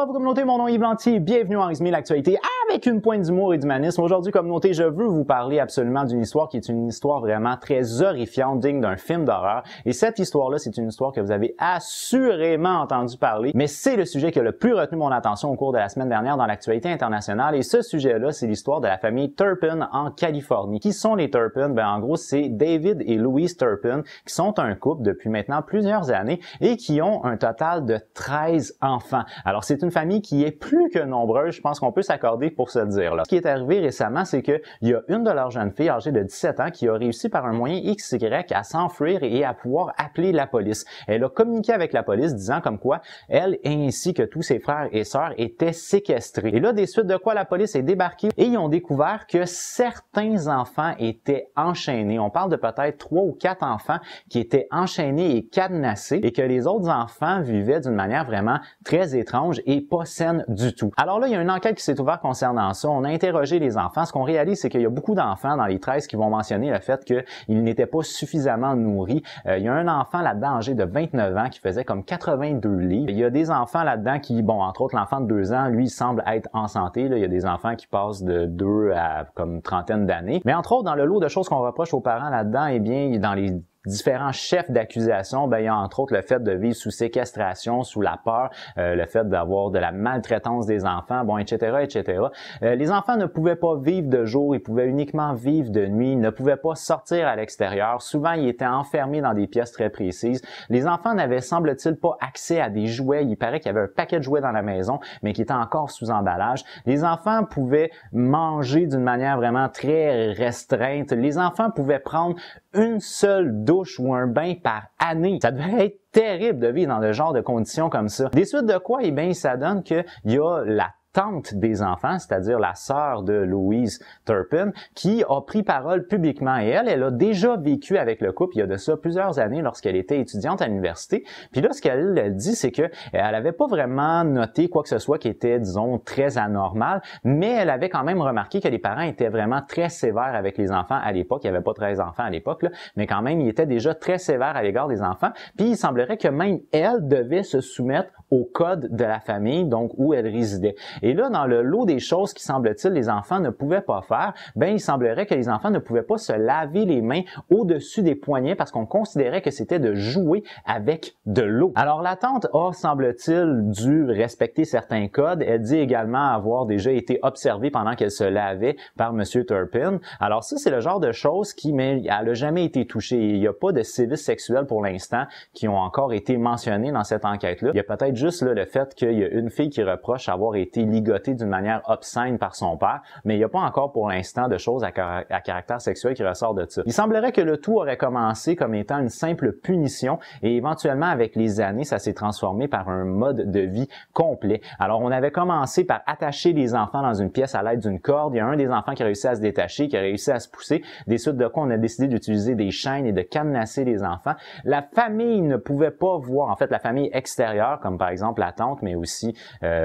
à vous communauté, mon nom est Yves Lantier, bienvenue en résumé l'actualité avec une pointe d'humour et d'humanisme. Aujourd'hui communauté, je veux vous parler absolument d'une histoire qui est une histoire vraiment très horrifiante, digne d'un film d'horreur. Et cette histoire-là, c'est une histoire que vous avez assurément entendu parler, mais c'est le sujet qui a le plus retenu mon attention au cours de la semaine dernière dans l'actualité internationale. Et ce sujet-là, c'est l'histoire de la famille Turpin en Californie. Qui sont les Turpin? Ben en gros, c'est David et Louise Turpin qui sont un couple depuis maintenant plusieurs années et qui ont un total de 13 enfants. Alors, c'est une famille qui est plus que nombreuse, je pense qu'on peut s'accorder pour se le dire. Là. Ce qui est arrivé récemment, c'est qu'il y a une de leurs jeunes filles âgée de 17 ans qui a réussi par un moyen XY à s'enfuir et à pouvoir appeler la police. Elle a communiqué avec la police disant comme quoi elle ainsi que tous ses frères et sœurs étaient séquestrés. Et là, des suites de quoi la police est débarquée et ils ont découvert que certains enfants étaient enchaînés. On parle de peut-être 3 ou 4 enfants qui étaient enchaînés et cadenassés et que les autres enfants vivaient d'une manière vraiment très étrange et pas saine du tout. Alors là, il y a une enquête qui s'est ouverte concernant ça. On a interrogé les enfants. Ce qu'on réalise, c'est qu'il y a beaucoup d'enfants dans les 13 qui vont mentionner le fait qu'ils n'étaient pas suffisamment nourris. Il y a un enfant là-dedans âgé de 29 ans qui faisait comme 82 livres. Il y a des enfants là-dedans qui, bon, entre autres l'enfant de 2 ans, lui, semble être en santé. Là. Il y a des enfants qui passent de 2 à comme trentaine d'années. Mais entre autres, dans le lot de choses qu'on reproche aux parents là-dedans, eh bien, dans les différents chefs d'accusation, ben il y a entre autres le fait de vivre sous séquestration, sous la peur, le fait d'avoir de la maltraitance des enfants, bon, etc., etc. Les enfants ne pouvaient pas vivre de jour, ils pouvaient uniquement vivre de nuit, ils ne pouvaient pas sortir à l'extérieur. Souvent, ils étaient enfermés dans des pièces très précises. Les enfants n'avaient, semble-t-il, pas accès à des jouets. Il paraît qu'il y avait un paquet de jouets dans la maison, mais qui était encore sous emballage. Les enfants pouvaient manger d'une manière vraiment très restreinte. Les enfants pouvaient prendre une seule douche ou un bain par année. Ça devait être terrible de vivre dans le genre de conditions comme ça. Des suites de quoi? Eh bien, ça donne qu'il y a la tante des enfants, c'est-à-dire la sœur de Louise Turpin, qui a pris parole publiquement. Et elle a déjà vécu avec le couple il y a de ça plusieurs années lorsqu'elle était étudiante à l'université. Puis là, ce qu'elle dit, c'est que elle avait pas vraiment noté quoi que ce soit qui était, disons, très anormal, mais elle avait quand même remarqué que les parents étaient vraiment très sévères avec les enfants à l'époque. Il n'y avait pas 13 enfants à l'époque, là, mais quand même, ils étaient déjà très sévères à l'égard des enfants. Puis il semblerait que même elle devait se soumettre au code de la famille, donc où elle résidait. Et là, dans le lot des choses qui, semble-t-il, les enfants ne pouvaient pas faire, ben il semblerait que les enfants ne pouvaient pas se laver les mains au-dessus des poignets parce qu'on considérait que c'était de jouer avec de l'eau. Alors, la tante a, semble-t-il, dû respecter certains codes. Elle dit également avoir déjà été observée pendant qu'elle se lavait par M. Turpin. Alors ça, c'est le genre de choses qui, mais elle n'a jamais été touchée. Il n'y a pas de sévices sexuels pour l'instant qui ont encore été mentionnés dans cette enquête-là. Il y a peut-être juste là, le fait qu'il y a une fille qui reproche avoir été ligotée d'une manière obscène par son père, mais il n'y a pas encore pour l'instant de choses à caractère sexuel qui ressort de ça. Il semblerait que le tout aurait commencé comme étant une simple punition et éventuellement avec les années, ça s'est transformé par un mode de vie complet. Alors on avait commencé par attacher les enfants dans une pièce à l'aide d'une corde. Il y a un des enfants qui a réussi à se détacher, qui a réussi à se pousser. Des suites de quoi on a décidé d'utiliser des chaînes et de cadenasser les enfants. La famille ne pouvait pas voir, en fait la famille extérieure, comme par exemple la tante, mais aussi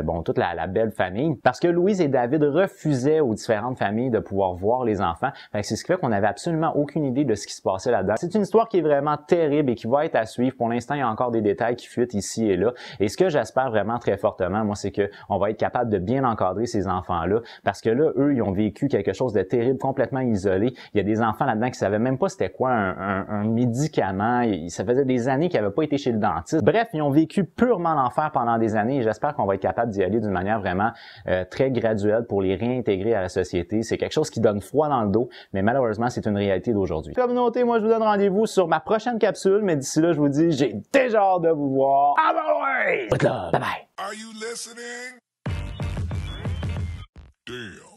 bon toute la belle famille. Parce que Louise et David refusaient aux différentes familles de pouvoir voir les enfants. C'est ce qui fait qu'on n'avait absolument aucune idée de ce qui se passait là-dedans. C'est une histoire qui est vraiment terrible et qui va être à suivre. Pour l'instant, il y a encore des détails qui fuitent ici et là. Et ce que j'espère vraiment très fortement, moi, c'est qu'on va être capable de bien encadrer ces enfants-là. Parce que là, eux, ils ont vécu quelque chose de terrible, complètement isolé. Il y a des enfants là-dedans qui savaient même pas c'était quoi un médicament. Ça faisait des années qu'ils n'avaient pas été chez le dentiste. Bref, ils ont vécu purement l'enfer pendant des années et j'espère qu'on va être capable d'y aller d'une manière vraiment très graduelle pour les réintégrer à la société. C'est quelque chose qui donne froid dans le dos, mais malheureusement, c'est une réalité d'aujourd'hui. Communauté, moi, je vous donne rendez-vous sur ma prochaine capsule, mais d'ici là, je vous dis, j'ai déjà hâte de vous voir. À bye bye! Are you listening? Damn.